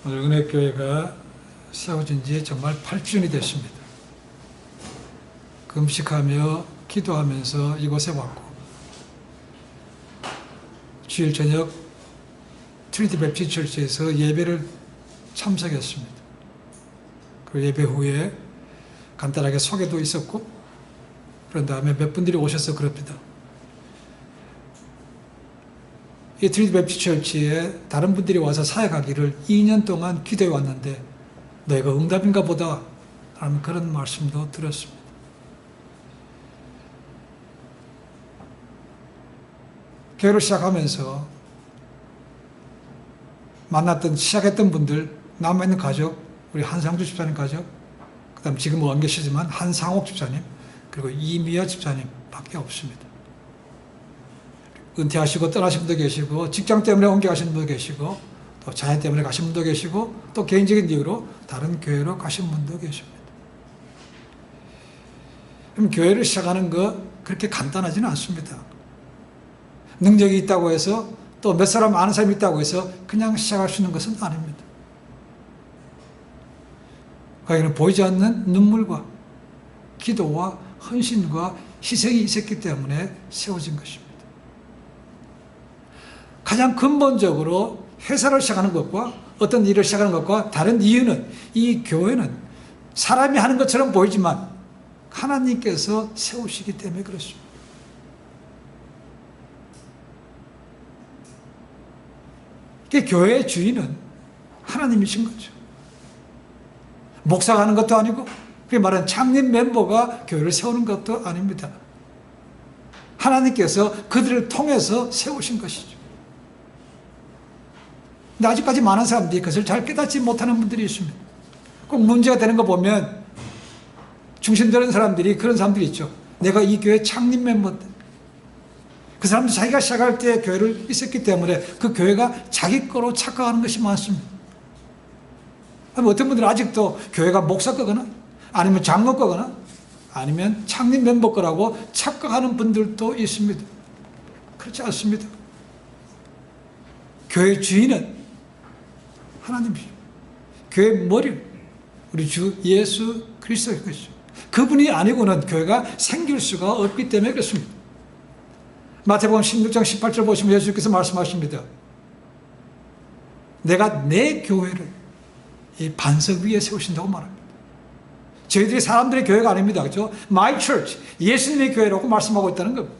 오늘 은혜교회가 세워진 지 정말 8주년이 됐습니다. 금식하며 기도하면서 이곳에 왔고, 주일 저녁 트리니티 배프티스트 처치에서 예배를 참석했습니다. 그 예배 후에 간단하게 소개도 있었고, 그런 다음에 몇 분들이 오셔서 그럽니다. 이 트리니티 배프티스트 처치에 다른 분들이 와서 사역하기를 2년 동안 기도해 왔는데 너희가 응답인가 보다 라는 그런 말씀도 들었습니다. 교회를 시작하면서 시작했던 분들, 남아있는 가족, 우리 한상주 집사님 가족, 그 다음 지금 안 계시지만 한상옥 집사님, 그리고 이미아 집사님 밖에 없습니다. 은퇴하시고 떠나신 분도 계시고, 직장 때문에 옮겨가신 분도 계시고, 또 자녀 때문에 가신 분도 계시고, 또 개인적인 이유로 다른 교회로 가신 분도 계십니다. 그럼 교회를 시작하는 거 그렇게 간단하지는 않습니다. 능력이 있다고 해서, 또 몇 사람 아는 사람이 있다고 해서 그냥 시작할 수 있는 것은 아닙니다. 거기는 보이지 않는 눈물과 기도와 헌신과 희생이 있었기 때문에 세워진 것입니다. 가장 근본적으로 회사를 시작하는 것과 어떤 일을 시작하는 것과 다른 이유는, 이 교회는 사람이 하는 것처럼 보이지만 하나님께서 세우시기 때문에 그렇습니다. 교회의 주인은 하나님이신 거죠. 목사가 하는 것도 아니고, 그게 말하는 창립 멤버가 교회를 세우는 것도 아닙니다. 하나님께서 그들을 통해서 세우신 것이죠. 근데 아직까지 많은 사람들이 그것을 잘 깨닫지 못하는 분들이 있습니다. 꼭 문제가 되는 거 보면 중심되는 사람들이, 그런 사람들이 있죠. 내가 이 교회 창립 멤버인데, 그 사람도 자기가 시작할 때 교회를 있었기 때문에 그 교회가 자기 거로 착각하는 것이 많습니다. 어떤 분들은 아직도 교회가 목사 거거나 아니면 장로 거거나 아니면 창립 멤버 거라고 착각하는 분들도 있습니다. 그렇지 않습니다. 교회 주인은 하나님이죠. 교회 머리, 우리 주 예수 그리스도의 것이죠. 그분이 아니고는 교회가 생길 수가 없기 때문에 그렇습니다. 마태복음 16장 18절 보시면 예수께서 말씀하십니다. 내가 내 교회를 이 반석 위에 세우신다고 말합니다. 저희들이 사람들의 교회가 아닙니다. 그렇죠? My church, 예수님의 교회라고 말씀하고 있다는 겁니다.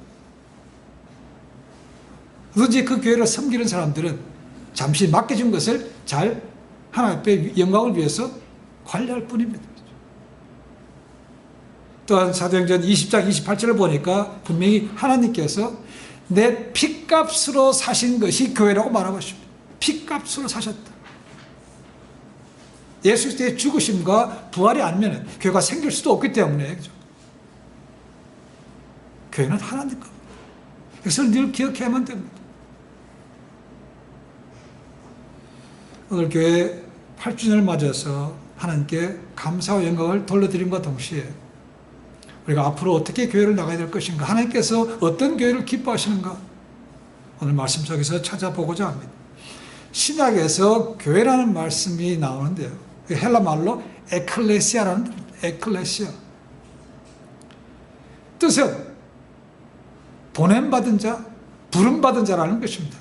그런지 그 교회를 섬기는 사람들은 잠시 맡겨준 것을 잘 하나님 앞에 영광을 위해서 관리할 뿐입니다. 또한 사도행전 20장 28절을 보니까 분명히 하나님께서 내 핏값으로 사신 것이 교회라고 말하고 있습니다. 핏값으로 사셨다. 예수 그리스도의 죽으심과 부활이 아니면 교회가 생길 수도 없기 때문에, 그렇죠? 교회는 하나님 겁니다. 이것을 늘 기억해야만 됩니다. 오늘 교회 8주년을 맞아서 하나님께 감사와 영광을 돌려드림과 동시에 우리가 앞으로 어떻게 교회를 나가야 될 것인가, 하나님께서 어떤 교회를 기뻐하시는가, 오늘 말씀 속에서 찾아보고자 합니다. 신약에서 교회라는 말씀이 나오는데요, 헬라 말로 에클레시아라는, 에클레시아 뜻은 보냄받은 자, 부름받은 자라는 것입니다.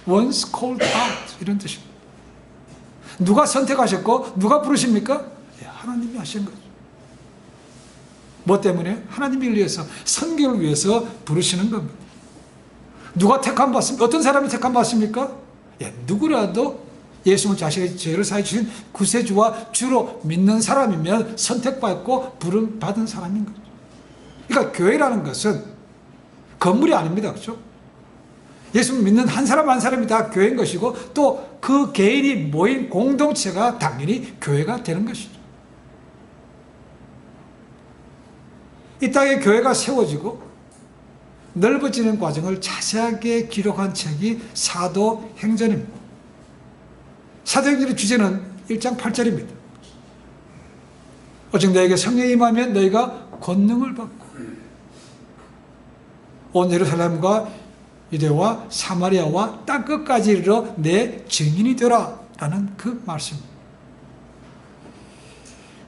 Once called out, 이런 뜻입니다. 누가 선택하셨고 누가 부르십니까? 하나님이 하신 거죠. 뭐 때문에? 하나님을 위해서, 선교를 위해서 부르시는 겁니다. 누가 택함 받습니까? 어떤 사람이 택함 받습니까? 누구라도 예수님을 자신의 죄를 사해 주신 구세주와 주로 믿는 사람이면 선택받고 부름 받은 사람인 거죠. 그러니까 교회라는 것은 건물이 아닙니다. 그렇죠? 예수를 믿는 한 사람 한 사람이 다 교회인 것이고, 또 그 개인이 모인 공동체가 당연히 교회가 되는 것이죠. 이 땅에 교회가 세워지고 넓어지는 과정을 자세하게 기록한 책이 사도행전입니다. 사도행전의 주제는 1장 8절입니다. 오직 너에게 성령이 임하면 너희가 권능을 받고 온 예루살렘과 유대와 사마리아와 땅끝까지 이르러 내 증인이 되라. 라는 그 말씀.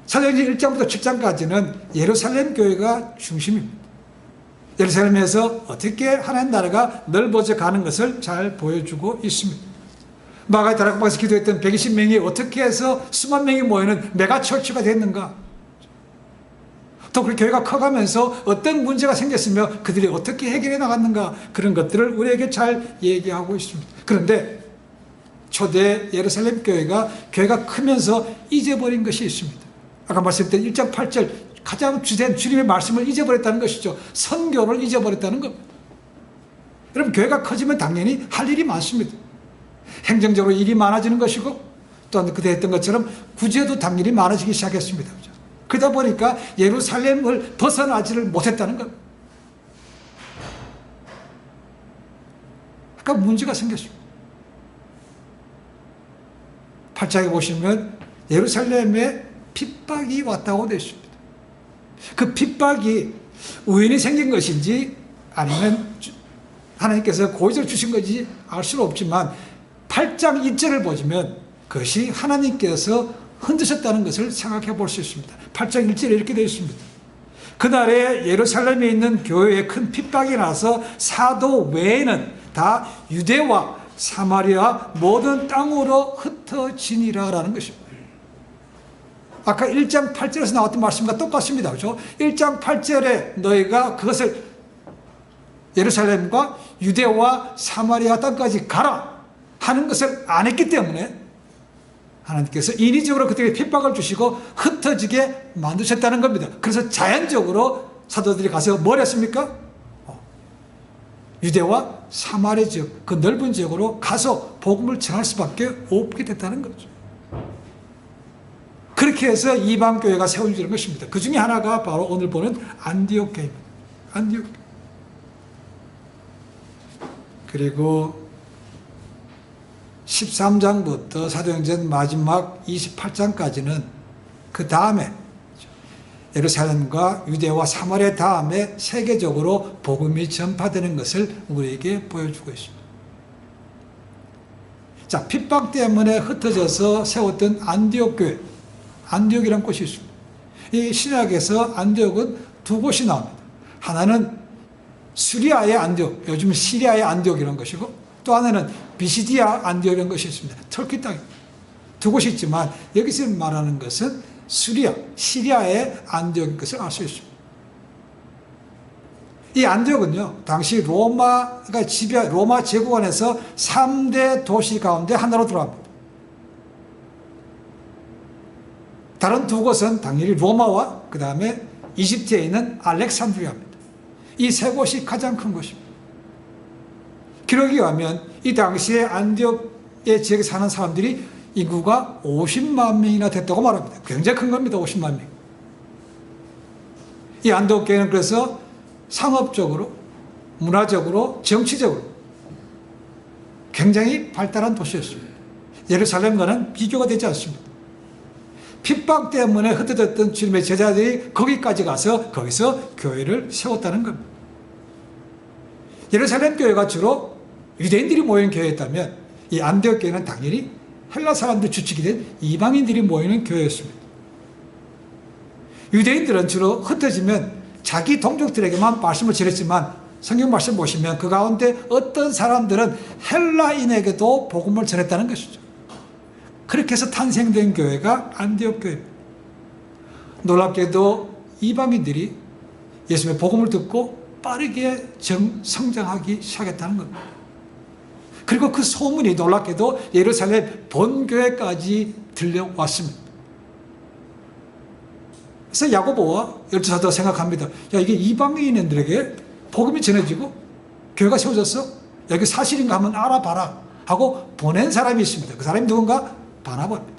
사도행전 1장부터 7장까지는 예루살렘 교회가 중심입니다. 예루살렘에서 어떻게 하나님 나라가 넓어져 가는 것을 잘 보여주고 있습니다. 마가의 다락방에서 기도했던 120명이 어떻게 해서 수만 명이 모이는 메가처치가 됐는가, 또 그 교회가 커가면서 어떤 문제가 생겼으며 그들이 어떻게 해결해 나갔는가, 그런 것들을 우리에게 잘 얘기하고 있습니다. 그런데 초대 예루살렘 교회가 크면서 잊어버린 것이 있습니다. 아까 말씀드린 1장 8절 가장 주된 주님의 말씀을 잊어버렸다는 것이죠. 선교를 잊어버렸다는 겁니다. 여러분, 교회가 커지면 당연히 할 일이 많습니다. 행정적으로 일이 많아지는 것이고, 또 그때 했던 것처럼 구제도 당연히 많아지기 시작했습니다. 그러다 보니까 예루살렘을 벗어나지를 못했다는 겁니다. 그러니까 문제가 생겼습니다. 8장에 보시면 예루살렘에 핍박이 왔다고 되어 있습니다. 그 핍박이 우연히 생긴 것인지 아니면 하나님께서 고의적으로 주신 것인지 알 수는 없지만 8장 1절을 보시면 그것이 하나님께서 흔드셨다는 것을 생각해 볼 수 있습니다. 8장 1절에 이렇게 되어 있습니다. 그날에 예루살렘에 있는 교회에 큰 핍박이 나서 사도 외에는 다 유대와 사마리아 모든 땅으로 흩어지니라 라는 것입니다. 아까 1장 8절에서 나왔던 말씀과 똑같습니다. 그렇죠? 1장 8절에 너희가 그것을 예루살렘과 유대와 사마리아 땅까지 가라 하는 것을 안 했기 때문에 하나님께서 인위적으로 그들에게 핍박을 주시고 흩어지게 만드셨다는 겁니다. 그래서 자연적으로 사도들이 가서 뭘 했습니까? 유대와 사마리아 지역, 그 넓은 지역으로 가서 복음을 전할 수밖에 없게 됐다는 거죠. 그렇게 해서 이방교회가 세워지는 것입니다. 그 중에 하나가 바로 오늘 보는 안디옥 교회입니다. 안디옥. 그리고 13장부터 사도행전 마지막 28장까지는 그 다음에 예루살렘과 유대와 사마리아 다음에 세계적으로 복음이 전파되는 것을 우리에게 보여주고 있습니다. 자, 핍박 때문에 흩어져서 세웠던 안디옥 교회, 안디옥이라는 곳이 있습니다. 이 신약에서 안디옥은 두 곳이 나옵니다. 하나는 수리아의 안디옥, 요즘 시리아의 안디옥이라는 것이고, 또 하나는 비시디아 안디옥이라는 것이 있습니다. 터키 땅 두 곳이 있지만 여기서 말하는 것은 수리아, 시리아의 안디옥인 것을 알 수 있습니다. 이 안디옥은요, 당시 로마 제국 안에서 3대 도시 가운데 하나로 들어갑니다. 다른 두 곳은 당연히 로마와 그 다음에 이집트에 있는 알렉산드리아입니다. 이 세 곳이 가장 큰 곳입니다. 기록에 의하면 이 당시에 안디옥의 지역에 사는 사람들이 인구가 50만 명이나 됐다고 말합니다. 굉장히 큰 겁니다. 50만 명. 이 안디옥 교회는 그래서 상업적으로, 문화적으로, 정치적으로 굉장히 발달한 도시였습니다. 예루살렘과는 비교가 되지 않습니다. 핍박 때문에 흩어졌던 주님의 제자들이 거기까지 가서 거기서 교회를 세웠다는 겁니다. 예루살렘 교회가 주로 유대인들이 모이는 교회였다면 이 안디옥 교회는 당연히 헬라 사람들 주축이 된 이방인들이 모이는 교회였습니다. 유대인들은 주로 흩어지면 자기 동족들에게만 말씀을 전했지만 성경 말씀 보시면 그 가운데 어떤 사람들은 헬라인에게도 복음을 전했다는 것이죠. 그렇게 해서 탄생된 교회가 안디옥 교회입니다. 놀랍게도 이방인들이 예수님의 복음을 듣고 빠르게 성장하기 시작했다는 겁니다. 그리고 그 소문이 놀랍게도 예루살렘 본교회까지 들려왔습니다. 그래서 야고보와 열두 사도가 생각합니다. 야, 이게 이방인들에게 복음이 전해지고 교회가 세워졌어? 여기 사실인가 한번 알아봐라 하고 보낸 사람이 있습니다. 그 사람이 누군가? 바나바입니다.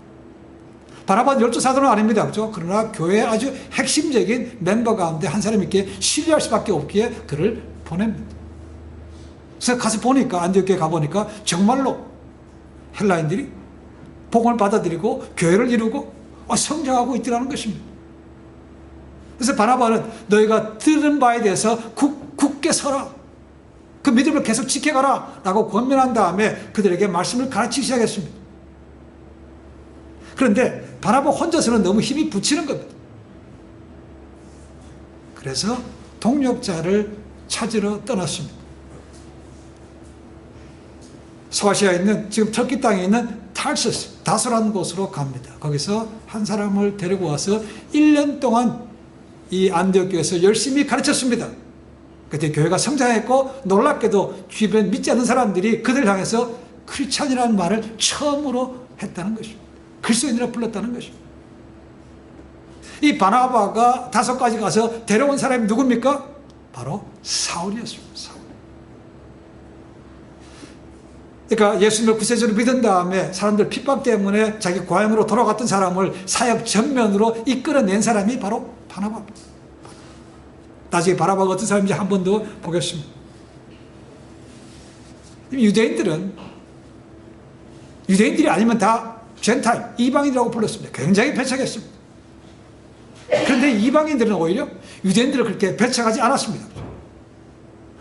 바나바는 열두 사도는 아닙니다. 그렇죠? 그러나 교회의 아주 핵심적인 멤버 가운데 한 사람이 있기에 신뢰할 수밖에 없기에 그를 보냅니다. 그래서 가서 보니까, 안디옥에 가보니까 정말로 헬라인들이 복음을 받아들이고 교회를 이루고 성장하고 있더라는 것입니다. 그래서 바나바는 너희가 들은 바에 대해서 굳게 서라, 그 믿음을 계속 지켜가라 라고 권면한 다음에 그들에게 말씀을 가르치기 시작했습니다. 그런데 바나바 혼자서는 너무 힘이 붙이는 겁니다. 그래서 동력자를 찾으러 떠났습니다. 소아시아에 있는, 지금 터키 땅에 있는 탈서스, 다소라는 곳으로 갑니다. 거기서 한 사람을 데리고 와서 1년 동안 이 안디옥 교회에서 열심히 가르쳤습니다. 그때 교회가 성장했고, 놀랍게도 주변 믿지 않는 사람들이 그들을 향해서 크리스찬이라는 말을 처음으로 했다는 것입니다. 그리스도인이라 불렀다는 것입니다. 이 바나바가 다섯까지 가서 데려온 사람이 누굽니까? 바로 사울이었습니다. 사울. 그러니까 예수님을 구세주로 믿은 다음에 사람들 핍박 때문에 자기 고향으로 돌아갔던 사람을 사역 전면으로 이끌어낸 사람이 바로 바나바입니다. 나중에 바나바가 어떤 사람인지 한 번 더 보겠습니다. 유대인들이 아니면 다 젠타일, 이방인이라고 불렀습니다. 굉장히 배척했습니다. 그런데 이방인들은 오히려 유대인들을 그렇게 배척하지 않았습니다.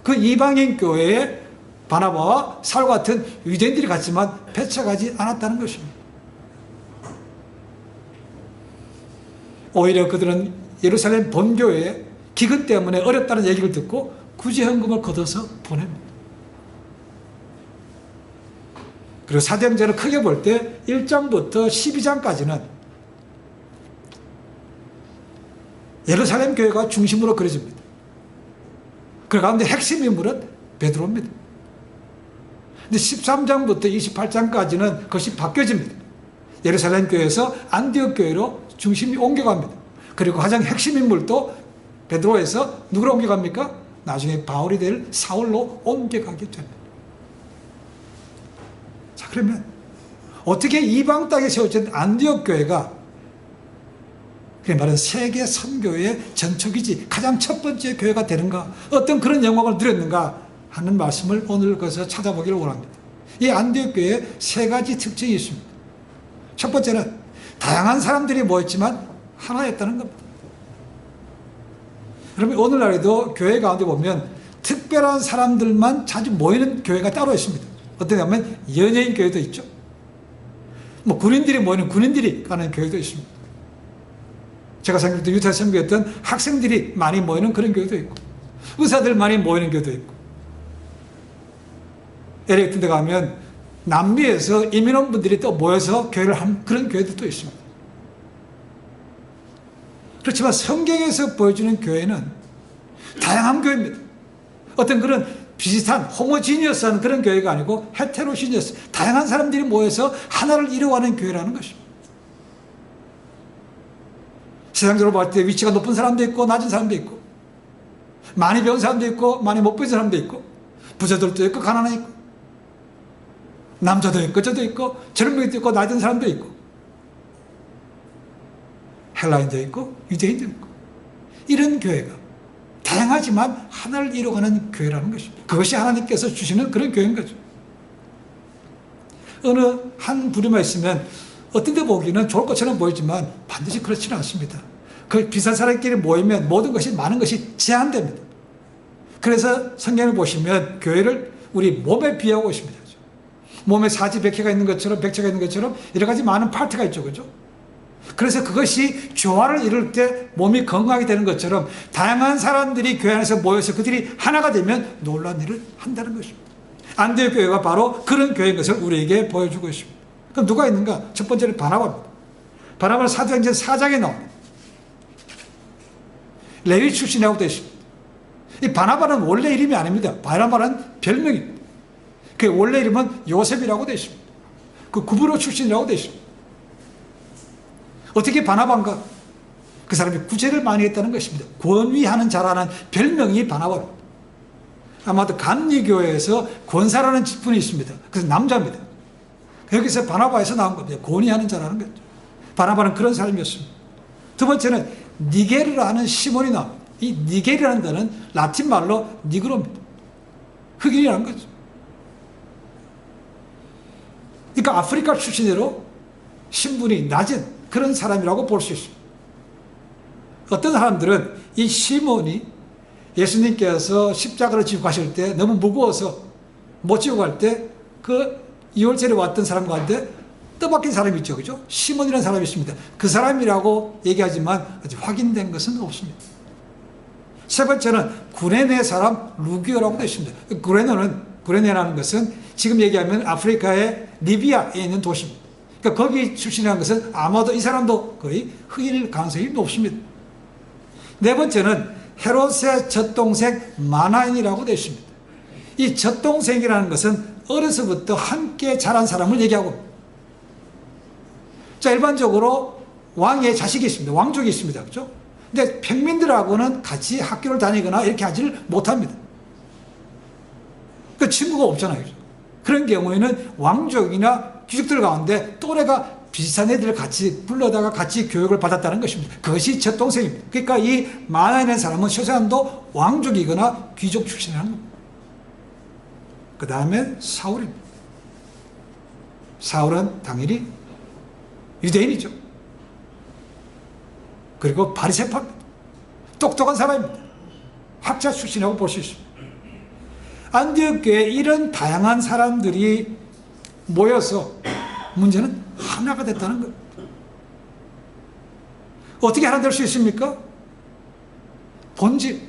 그 이방인 교회에 바나바와 사울 같은 유대인들이 갔지만 배척하지 않았다는 것입니다. 오히려 그들은 예루살렘 본교회에 기근 때문에 어렵다는 얘기를 듣고 구제헌금을 걷어서 보냅니다. 그리고 사도행전을 크게 볼 때 1장부터 12장까지는 예루살렘 교회가 중심으로 그려집니다. 그 가운데 핵심 인물은 베드로입니다. 근데 13장부터 28장까지는 그것이 바뀌어집니다. 예루살렘 교회에서 안디옥 교회로 중심이 옮겨갑니다. 그리고 가장 핵심 인물도 베드로에서 누구로 옮겨갑니까? 나중에 바울이 될 사울로 옮겨가게 됩니다. 자, 그러면 어떻게 이방 땅에 세워진 안디옥 교회가 그 말은 세계 선교의 전초기지, 가장 첫 번째 교회가 되는가, 어떤 그런 영광을 누렸는가 하는 말씀을 오늘 거기서 찾아보기를 원합니다. 이 안디옥 교회에 세 가지 특징이 있습니다. 첫 번째는 다양한 사람들이 모였지만 하나였다는 겁니다. 여러분, 오늘날에도 교회 가운데 보면 특별한 사람들만 자주 모이는 교회가 따로 있습니다. 어떠냐면 연예인 교회도 있죠. 뭐 군인들이 모이는 군인들이 가는 교회도 있습니다. 제가 생각할 때 유타 선교했던 학생들이 많이 모이는 그런 교회도 있고, 의사들 많이 모이는 교회도 있고, LA 같은 데 가면 남미에서 이민원분들이 또 모여서 교회를 하는 그런 교회도 또 있습니다. 그렇지만 성경에서 보여주는 교회는 다양한 교회입니다. 어떤 그런 비슷한 호모지니어스한 그런 교회가 아니고 헤테로지니어스, 다양한 사람들이 모여서 하나를 이루어가는 교회라는 것입니다. 세상적으로 볼 때 위치가 높은 사람도 있고 낮은 사람도 있고, 많이 배운 사람도 있고 많이 못 배운 사람도 있고, 부자들도 있고 가난한 있고, 남자도 있고 저도 있고, 젊은이도 있고 낮은 사람도 있고, 헬라인도 있고 유대인도 있고, 이런 교회가 다양하지만 하나를 이루어가는 교회라는 것입니다. 그것이 하나님께서 주시는 그런 교회인 거죠. 어느 한 부류만 있으면 어떤 데 보기는 좋을 것처럼 보이지만 반드시 그렇지는 않습니다. 그 비싼 사람끼리 모이면 모든 것이, 많은 것이 제한됩니다. 그래서 성경을 보시면 교회를 우리 몸에 비하고 있습니다. 몸에 사지백회가 있는 것처럼, 백체가 있는 것처럼 여러 가지 많은 파트가 있죠. 그죠? 그래서 그것이 조화를 이룰 때 몸이 건강하게 되는 것처럼 다양한 사람들이 교회 안에서 모여서 그들이 하나가 되면 놀라운 일을 한다는 것입니다. 안디옥 교회가 바로 그런 교회인 것을 우리에게 보여주고 있습니다. 그럼 누가 있는가? 첫 번째는 바나바입니다. 바나바는 사도행전 4장에 나옵니다. 레위 출신이라고 되어 있습니다. 이 바나바는 원래 이름이 아닙니다. 바나바는 별명입니다. 그 원래 이름은 요셉이라고 되어 있습니다. 그 구브로 출신이라고 되어 있습니다. 어떻게 바나바인가? 그 사람이 구제를 많이 했다는 것입니다. 권위하는 자라는 별명이 바나바입니다. 아마도 감리교회에서 권사라는 직분이 있습니다. 그래서 남자입니다. 여기서 바나바에서 나온 겁니다. 권위하는 자라는 거죠. 바나바는 그런 사람이었습니다. 두 번째는 니게르라는 시몬이 나옵니다. 이 니게르라는 단어는 라틴 말로 니그로입니다. 흑인이라는 거죠. 그러니까 아프리카 출신으로 신분이 낮은 그런 사람이라고 볼 수 있습니다. 어떤 사람들은 이 시몬이 예수님께서 십자가를 지고 가실 때 너무 무거워서 못 지고 갈 때 그 2월절에 왔던 사람 가운데 뜻밖인 사람이 있죠. 그죠? 시몬이라는 사람이 있습니다. 그 사람이라고 얘기하지만 아직 확인된 것은 없습니다. 세 번째는 구레네 사람 루기오라고 되어 있습니다. 구레네라는 것은 지금 얘기하면 아프리카의 리비아에 있는 도시입니다. 그러니까 거기 출신이라는 것은 아마도 이 사람도 거의 흑인일 가능성이 높습니다. 네 번째는 헤롯의 젖동생 마나인이라고 되어 있습니다. 이 젖동생이라는 것은 어려서부터 함께 자란 사람을 얘기하고 있습니다. 자, 일반적으로 왕의 자식이 있습니다. 왕족이 있습니다. 그렇죠? 근데 평민들하고는 같이 학교를 다니거나 이렇게 하지를 못합니다. 그 친구가 없잖아요. 그렇죠? 그런 경우에는 왕족이나 귀족들 가운데 또래가 비슷한 애들을 같이 불러다가 같이 교육을 받았다는 것입니다. 그것이 젖동생입니다. 그러니까 이 마나인이라는 사람은 최소한도 왕족이거나 귀족 출신이라는 겁니다. 그 다음에 사울입니다. 사울은 당연히 유대인이죠. 그리고 바리새파입니다. 똑똑한 사람입니다. 학자 출신이라고 볼 수 있습니다. 안디옥 교회에 이런 다양한 사람들이 모여서 문제는 하나가 됐다는 겁니다. 어떻게 하나 될 수 있습니까? 본질,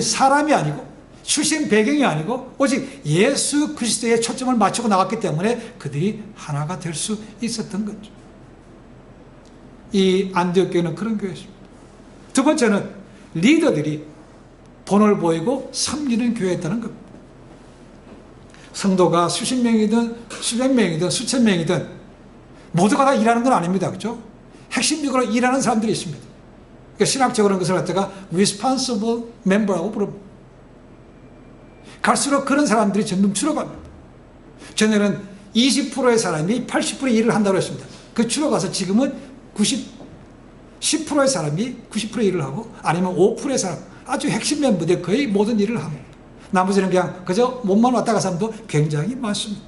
사람이 아니고 출신 배경이 아니고 오직 예수 그리스도에 초점을 맞추고 나갔기 때문에 그들이 하나가 될 수 있었던 거죠. 이 안디옥 교회는 그런 교회였습니다. 두 번째는 리더들이 본을 보이고 섬기는 교회였다는 겁니다. 성도가 수십 명이든 수백 명이든 수천 명이든 모두가 다 일하는 건 아닙니다. 그렇죠? 핵심적으로 일하는 사람들이 있습니다. 그러니까 신학적으로는 그것을 갖다가 responsible member라고 부릅니다. 갈수록 그런 사람들이 점점 줄어갑니다. 전에는 20%의 사람이 80%의 일을 한다고 했습니다. 그 줄어가서 지금은 10%의 사람이 90%의 일을 하고 아니면 5%의 사람, 아주 핵심 멤버들 거의 모든 일을 합니다. 나머지는 그냥 그저 몸만 왔다 간 사람도 굉장히 많습니다.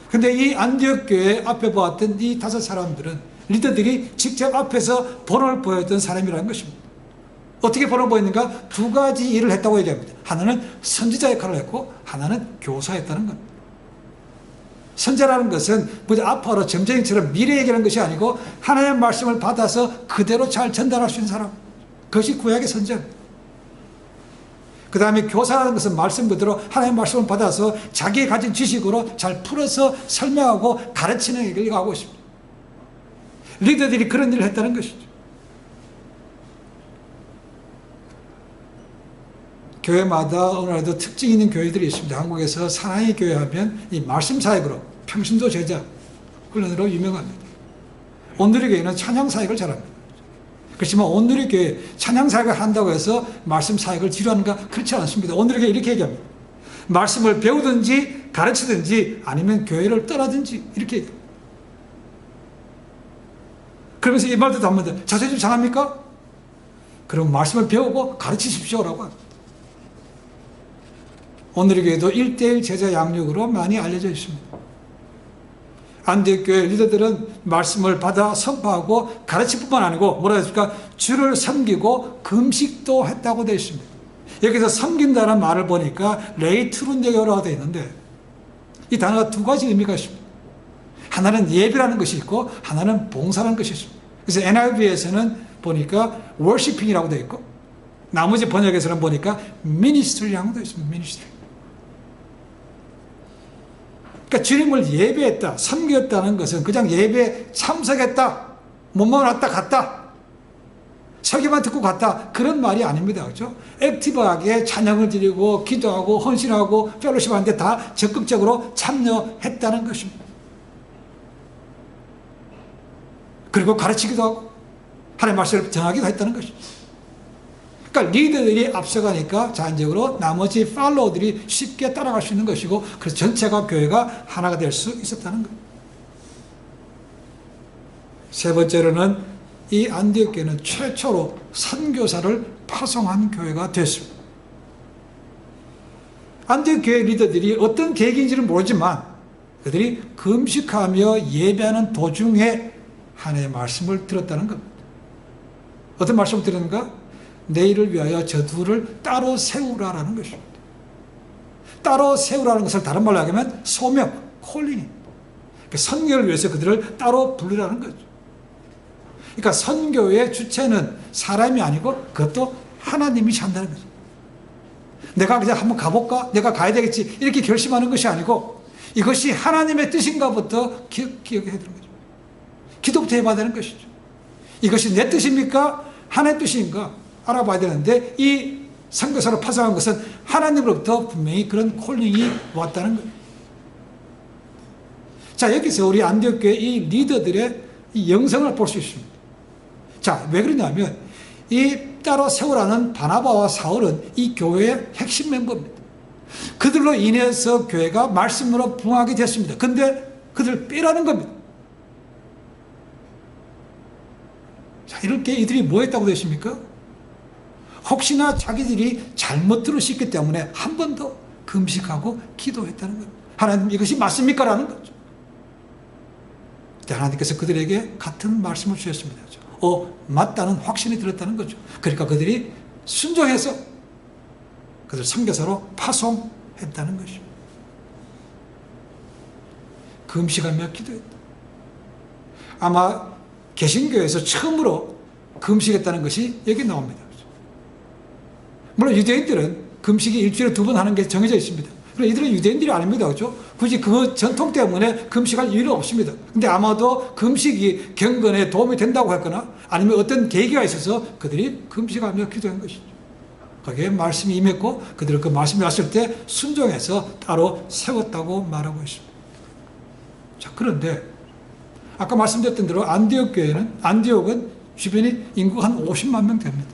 근데 이 안디옥 교회 앞에 보았던 이 5 사람들은 리더들이 직접 앞에서 본을 보였던 사람이라는 것입니다. 어떻게 본을 보였는가? 2가지 일을 했다고 얘기합니다. 하나는 선지자 역할을 했고 하나는 교사였다는 겁니다. 선지자라는 것은 앞으로 점쟁이처럼 미래 얘기하는 것이 아니고 하나님의 말씀을 받아서 그대로 잘 전달할 수 있는 사람, 그것이 구약의 선지자입니다. 그 다음에 교사라는 것은 말씀 그대로 하나님의 말씀을 받아서 자기의 가진 지식으로 잘 풀어서 설명하고 가르치는 일을 하고 있습니다. 리더들이 그런 일을 했다는 것이죠. 교회마다 오늘도 특징 있는 교회들이 있습니다. 한국에서 사랑의 교회 하면 이 말씀 사역으로 평신도 제자 훈련으로 유명합니다. 온누리 교회는 찬양 사역을 잘합니다. 그렇지만 온누리 교회 찬양 사역을 한다고 해서 말씀 사역을 지루하는가? 그렇지 않습니다. 온누리 교회 이렇게 얘기합니다. 말씀을 배우든지 가르치든지 아니면 교회를 떠나든지 이렇게 얘기합니다. 그러면서 이 말도 합니다. 자존심 상합니까? 그럼 말씀을 배우고 가르치십시오라고 합니다. 오늘의 교회도 1:1 제자 양육으로 많이 알려져 있습니다. 안디옥 교회 리더들은 말씀을 받아 선포하고 가르칠 뿐만 아니고 뭐라 했습니까? 주를 섬기고 금식도 했다고 되어 있습니다. 여기서 섬긴다는 말을 보니까 레이트룬데요라고 되어 있는데 이 단어가 2가지 의미가 있습니다. 하나는 예배라는 것이 있고 하나는 봉사라는 것이 있습니다. 그래서 NIV에서는 보니까 worshiping이라고 되어 있고 나머지 번역에서는 보니까 ministry라고 되어 있습니다. ministry. 그러니까 주님을 예배했다, 섬겼다는 것은 그냥 예배에 참석했다, 몸만 왔다 갔다, 설교만 듣고 갔다 그런 말이 아닙니다. 그렇죠? 액티브하게 찬양을 드리고 기도하고 헌신하고 펠로십 하는데 다 적극적으로 참여했다는 것입니다. 그리고 가르치기도 하고 하나님의 말씀을 전하기도 했다는 것입니다. 그러니까 리더들이 앞서가니까 자연적으로 나머지 팔로워들이 쉽게 따라갈 수 있는 것이고 그래서 전체가 교회가 하나가 될 수 있었다는 것. 세 번째로는 이 안디옥 교회는 최초로 선교사를 파송한 교회가 됐습니다. 안디옥 교회 리더들이 어떤 계기인지는 모르지만 그들이 금식하며 예배하는 도중에 하나님의 말씀을 들었다는 겁니다. 어떤 말씀을 들었는가? 내일을 위하여 저 둘을 따로 세우라라는 것입니다. 따로 세우라는 것을 다른 말로 하면 소명, 콜링입니다. 선교를 위해서 그들을 따로 부르라는 거죠. 그러니까 선교의 주체는 사람이 아니고 그것도 하나님이 한다는 거죠. 내가 그냥 한번 가볼까? 내가 가야 되겠지. 이렇게 결심하는 것이 아니고 이것이 하나님의 뜻인가부터 기억해야 되는 거죠. 기도부터 해봐야 되는 것이죠. 이것이 내 뜻입니까? 하나님의 뜻인가? 알아봐야 되는데 이 선교사로 파송한 것은 하나님으로부터 분명히 그런 콜링이 왔다는 거예요. 자, 여기서 우리 안디옥 교회 이 리더들의 이 영성을 볼 수 있습니다. 자, 왜 그러냐면 이 따로 세우라는 바나바와 사울은 이 교회의 핵심 멤버입니다. 그들로 인해서 교회가 말씀으로 부흥하게 됐습니다. 근데 그들을 빼라는 겁니다. 자, 이렇게 이들이 뭐 했다고 되십니까? 혹시나 자기들이 잘못 들을 수 있기 때문에 한 번 더 금식하고 기도했다는 거예요. 하나님 이것이 맞습니까? 라는 거죠. 그때 하나님께서 그들에게 같은 말씀을 주셨습니다. 맞다는 확신이 들었다는 거죠. 그러니까 그들이 순종해서 그들 선교사로 파송했다는 것입니다. 금식하며 기도했다. 아마 개신교에서 처음으로 금식했다는 것이 여기 나옵니다. 물론 유대인들은 금식이 일주일에 2번 하는 게 정해져 있습니다. 그러나 이들은 유대인들이 아닙니다. 그렇죠? 굳이 그 전통 때문에 금식할 이유는 없습니다. 근데 아마도 금식이 경건에 도움이 된다고 했거나 아니면 어떤 계기가 있어서 그들이 금식하며 기도한 것이죠. 거기에 말씀이 임했고 그들은 그 말씀이 왔을 때 순종해서 따로 세웠다고 말하고 있습니다. 자, 그런데 아까 말씀드렸던 대로 안디옥은 주변이 인구가 한 50만 명 됩니다.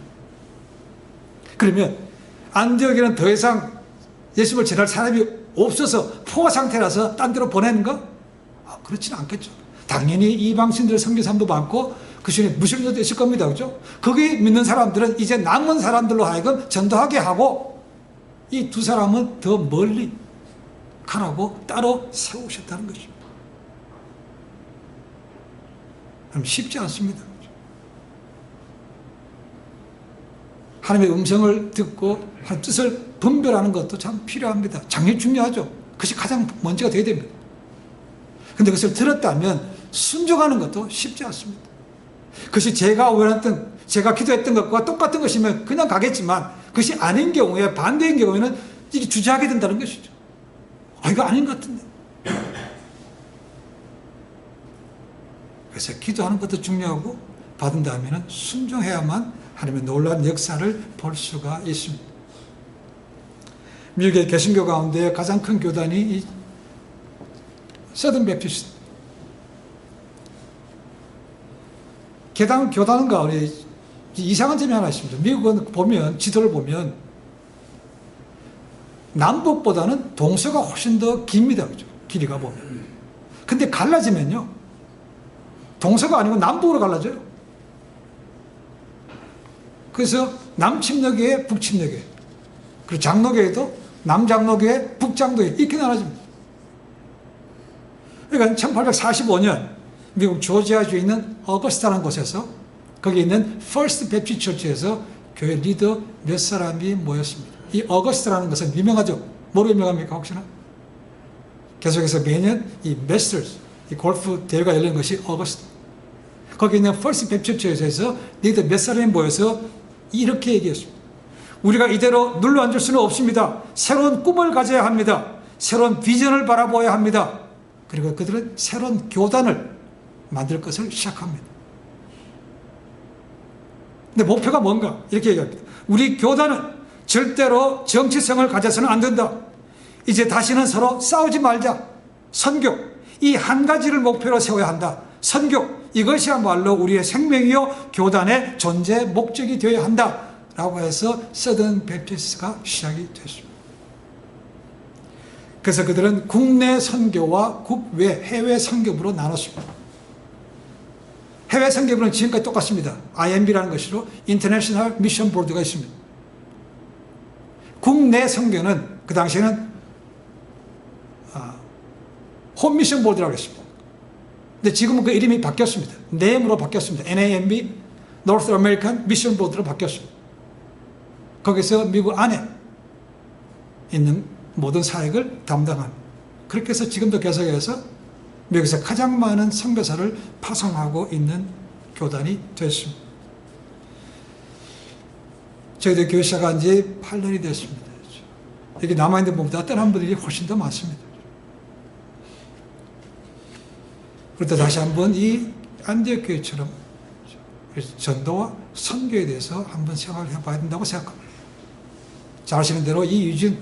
그러면 안디옥에는 더 이상 예수를 전할 사람이 없어서 포화 상태라서 딴 데로 보내는가? 그렇지는 않겠죠. 당연히 이방신들 선교사람도 많고 그 중에 무슬림도 있을 겁니다. 그죠? 거기 믿는 사람들은 이제 남은 사람들로 하여금 전도하게 하고 이 두 사람은 더 멀리 가라고 따로 세우셨다는 것입니다. 쉽지 않습니다. 하나님의 음성을 듣고 뜻을 분별하는 것도 참 필요합니다. 당연히 중요하죠. 그것이 가장 먼저가 되어야 됩니다. 그런데 그것을 들었다면 순종하는 것도 쉽지 않습니다. 그것이 제가 원했던, 제가 기도했던 것과 똑같은 것이면 그냥 가겠지만 그것이 아닌 경우에, 반대인 경우에는 이게 주저하게 된다는 것이죠. 이거 아닌 것 같은데. 그래서 기도하는 것도 중요하고 받은 다음에는 순종해야만 하나님의 놀라운 역사를 볼 수가 있습니다. 미국의 개신교 가운데 가장 큰 교단이 이 서든 베프티스트. 교단 가운데 이상한 점이 하나 있습니다. 미국은 보면, 지도를 보면 남북보다는 동서가 훨씬 더 깁니다. 그죠? 길이가 보면. 근데 갈라지면요, 동서가 아니고 남북으로 갈라져요. 그래서 남침례교회, 북침례교회, 그리고 장로교회도 남장로교회, 북장로교회 이렇게 나눠집니다. 그러니까 1845년 미국 조지아주에 있는 어거스타라는 곳에서 거기 있는 퍼스트 베프티스트 처치에서 교회 리더 몇 사람이 모였습니다. 이 어거스타라는 것은 유명하죠? 뭐로 유명합니까 혹시나? 계속해서 매년 이 메스터스, 이 골프 대회가 열리는 것이 어거스타. 거기 있는 퍼스트 베프티스트 처치에서 리더 몇 사람이 모여서 이렇게 얘기했습니다. 우리가 이대로 눌러 앉을 수는 없습니다. 새로운 꿈을 가져야 합니다. 새로운 비전을 바라보아야 합니다. 그리고 그들은 새로운 교단을 만들 것을 시작합니다. 근데 목표가 뭔가? 이렇게 얘기합니다. 우리 교단은 절대로 정치성을 가져서는 안 된다. 이제 다시는 서로 싸우지 말자. 선교, 이 한 가지를 목표로 세워야 한다. 선교, 이것이야말로 우리의 생명이요 교단의 존재 목적이 되어야 한다 라고 해서 서든 베프티스트가 시작이 됐습니다. 그래서 그들은 국내 선교와 국외 해외 선교부로 나눴습니다. 해외 선교부는 지금까지 똑같습니다. IMB라는 것으로 인터내셔널 미션 보드가 있습니다. 국내 선교는 그 당시에는 홈 미션 보드라고 했습니다. 근데 지금은 그 이름이 바뀌었습니다. NAM으로 바뀌었습니다. NAMB, North American Mission Board로 바뀌었습니다. 거기서 미국 안에 있는 모든 사역을 담당합니다. 그렇게 해서 지금도 계속해서 미국에서 가장 많은 선교사를 파송하고 있는 교단이 됐습니다. 저희들 교회 시작한 지 8년이 됐습니다. 여기 남아있는 분보다 떠난 분들이 훨씬 더 많습니다. 그런데 다시 한번 이 안디옥 교회처럼 전도와 선교에 대해서 한번 생각을 해봐야 된다고 생각합니다. 잘 아시는 대로 이 유진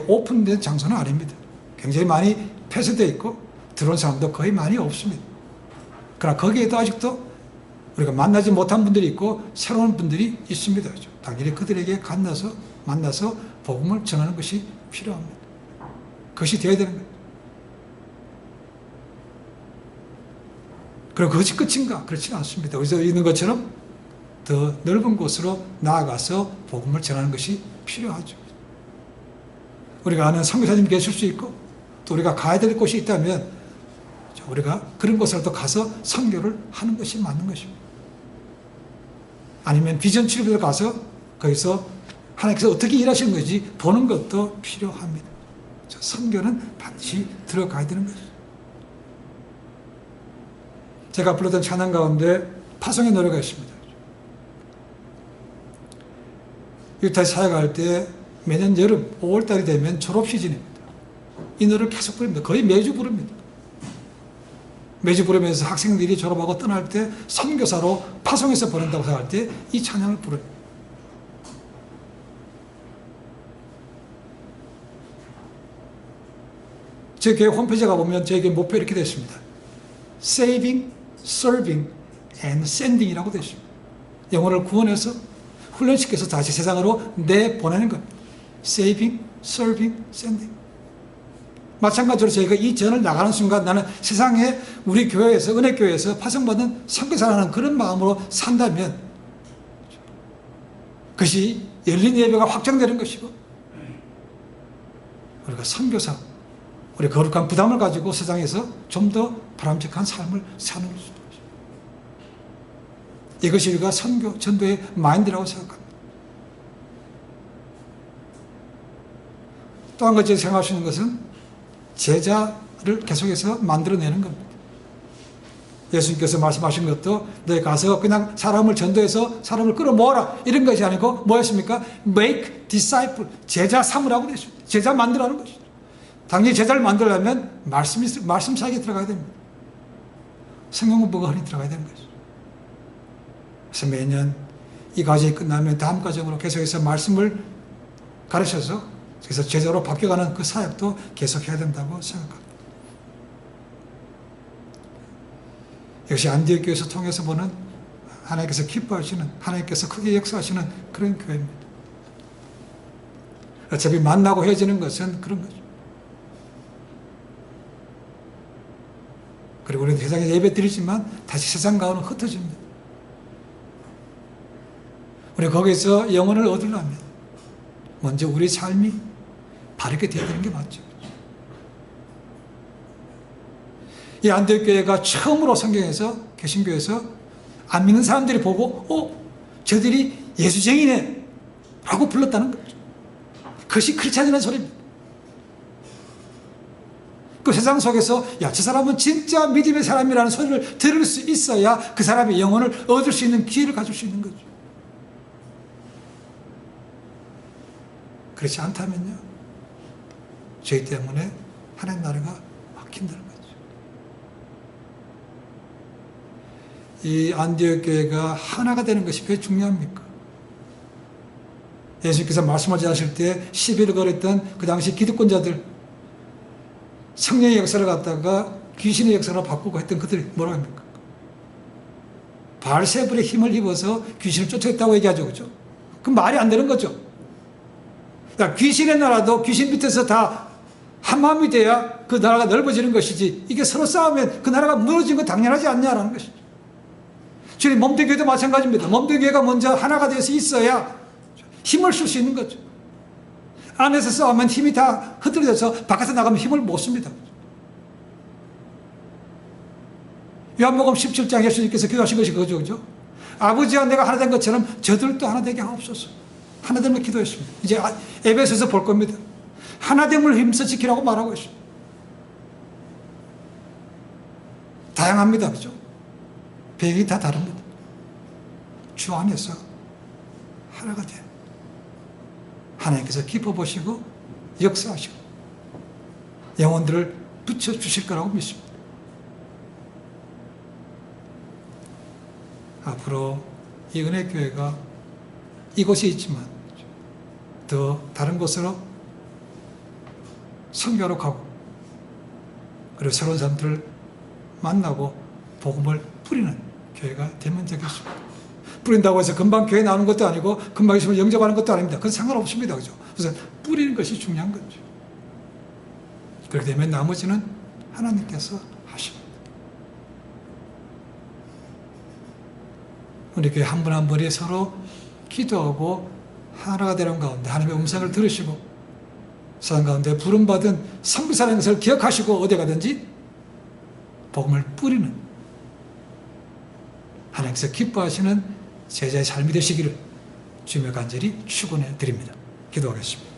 오픈된 장소는 아닙니다. 굉장히 많이 폐쇄되어 있고 들어온 사람도 거의 많이 없습니다. 그러나 거기에도 아직도 우리가 만나지 못한 분들이 있고 새로운 분들이 있습니다. 당연히 그들에게 만나서 복음을 전하는 것이 필요합니다. 그것이 되어야 되는 거예요. 그리고 그것이 끝인가? 그렇지는 않습니다. 여기서 있는 것처럼 더 넓은 곳으로 나아가서 복음을 전하는 것이 필요하죠. 우리가 아는 선교사님 계실 수 있고 또 우리가 가야 될 곳이 있다면 우리가 그런 곳을 또 가서 선교를 하는 것이 맞는 것입니다. 아니면 비전 출입을 가서 거기서 하나님께서 어떻게 일하시는 건지 보는 것도 필요합니다. 선교는 반드시 들어가야 되는 것이죠. 제가 불렀던 찬양 가운데 파송의 노래가 있습니다. 유타에 사역할 때 매년 여름 5월달이 되면 졸업 시즌입니다. 이 노래를 계속 부릅니다. 거의 매주 부릅니다. 매주 부르면서 학생들이 졸업하고 떠날 때 선교사로 파송해서 보낸다고 생각할 때 이 찬양을 부릅니다. 제 교회 홈페이지에 가보면 저에게 목표 이렇게 되어 있습니다. Saving, Serving and Sending이라고 되어 있습니다. 영혼을 구원해서 훈련시켜서 다시 세상으로 내보내는 겁니다. Saving, Serving, Sending. 마찬가지로 저희가 이 전을 나가는 순간 나는 세상에 우리 교회에서 은혜교회에서 파송받은 선교사라는 그런 마음으로 산다면 그것이 열린 예배가 확장되는 것이고 우리가 선교사 우리 거룩한 부담을 가지고 세상에서 좀 더 바람직한 삶을 사는 것입니다. 이것이 우리가 선교, 전도의 마인드라고 생각합니다. 또 한 가지 생각할 수 있는 것은 제자를 계속해서 만들어내는 겁니다. 예수님께서 말씀하신 것도 너희 가서 그냥 사람을 전도해서 사람을 끌어모아라 이런 것이 아니고 뭐였습니까? Make disciple, 제자 삼으라고 되었습니다. 제자 만들라는 것이죠. 당연히 제자를 만들려면 말씀 사역에 들어가야 됩니다. 성경 공부가 흔히 들어가야 되는 거죠. 그래서 매년 이 과정이 끝나면 다음 과정으로 계속해서 말씀을 가르쳐서 그래서 제자로 바뀌어가는 그 사역도 계속해야 된다고 생각합니다. 역시 안디옥 교회에서 통해서 보는 하나님께서 기뻐하시는 하나님께서 크게 역사하시는 그런 교회입니다. 어차피 만나고 헤어지는 것은 그런 거죠. 그리고 우리는 세상에 예배 드리지만 다시 세상 가운데 흩어집니다. 우리 거기서 영혼을 얻으려면 먼저 우리 삶이 바르게 되어야 되는 게 맞죠. 이 안디옥 교회가 처음으로 성경에서 개신교에서 안 믿는 사람들이 보고 저들이 예수쟁이네 라고 불렀다는 거죠. 그것이 크리스찬이라는 소리입니다. 그 세상 속에서 야, 저 사람은 진짜 믿음의 사람이라는 소리를 들을 수 있어야 그 사람의 영혼을 얻을 수 있는 기회를 가질 수 있는 거죠. 그렇지 않다면요, 죄 때문에 하나님 나라가 막힌다는 거죠. 이 안디옥 교회가 하나가 되는 것이 왜 중요합니까? 예수님께서 말씀하지 않으실 때 시비를 걸었던 그 당시 기득권자들, 성령의 역사를 갖다가 귀신의 역사로 바꾸고 했던 그들이 뭐라고 합니까? 바알세불의 힘을 입어서 귀신을 쫓아냈다고 얘기하죠. 그죠? 그럼 말이 안 되는 거죠. 그러니까 귀신의 나라도 귀신 밑에서 다 한마음이 돼야 그 나라가 넓어지는 것이지, 이게 서로 싸우면 그 나라가 무너지는 건 당연하지 않냐라는 것이죠. 주님 몸된 교회도 마찬가지입니다. 몸된 교회가 먼저 하나가 되어서 있어야 힘을 쓸 수 있는 거죠. 안에서 싸우면 힘이 다 흐트러져서 바깥에 나가면 힘을 못 씁니다. 요한복음 17장 예수님께서 기도하신 것이 그거죠. 그죠? 아버지와 내가 하나 된 것처럼 저들도 하나 되게 하옵소서. 하나됨을 기도했습니다. 이제 에베소에서 볼 겁니다. 하나됨을 힘써 지키라고 말하고 있습니다. 다양합니다. 그죠? 배경이 다 다릅니다. 주 안에서 하나가 돼. 하나님께서 기뻐 보시고 역사하시고 영혼들을 붙여주실 거라고 믿습니다. 앞으로 이 은혜교회가 이곳에 있지만 더 다른 곳으로 선교하러 가고 그리고 새로운 사람들을 만나고 복음을 뿌리는 교회가 되면 되겠습니다. 뿌린다고 해서 금방 교회 나오는 것도 아니고 금방 있으면 영접하는 것도 아닙니다. 그건 상관없습니다. 그죠? 그래서 뿌리는 것이 중요한 거죠. 그렇게 되면 나머지는 하나님께서 하십니다. 우리 교회 한 분 한 분이 서로 기도하고 하나가 되는 가운데 하나님의 음성을 들으시고 세상 가운데 부름받은 선교사라는 것을 기억하시고 어디 가든지 복음을 뿌리는 하나님께서 기뻐하시는 제자의 삶이 되시기를 주님의 간절히 축원해 드립니다. 기도하겠습니다.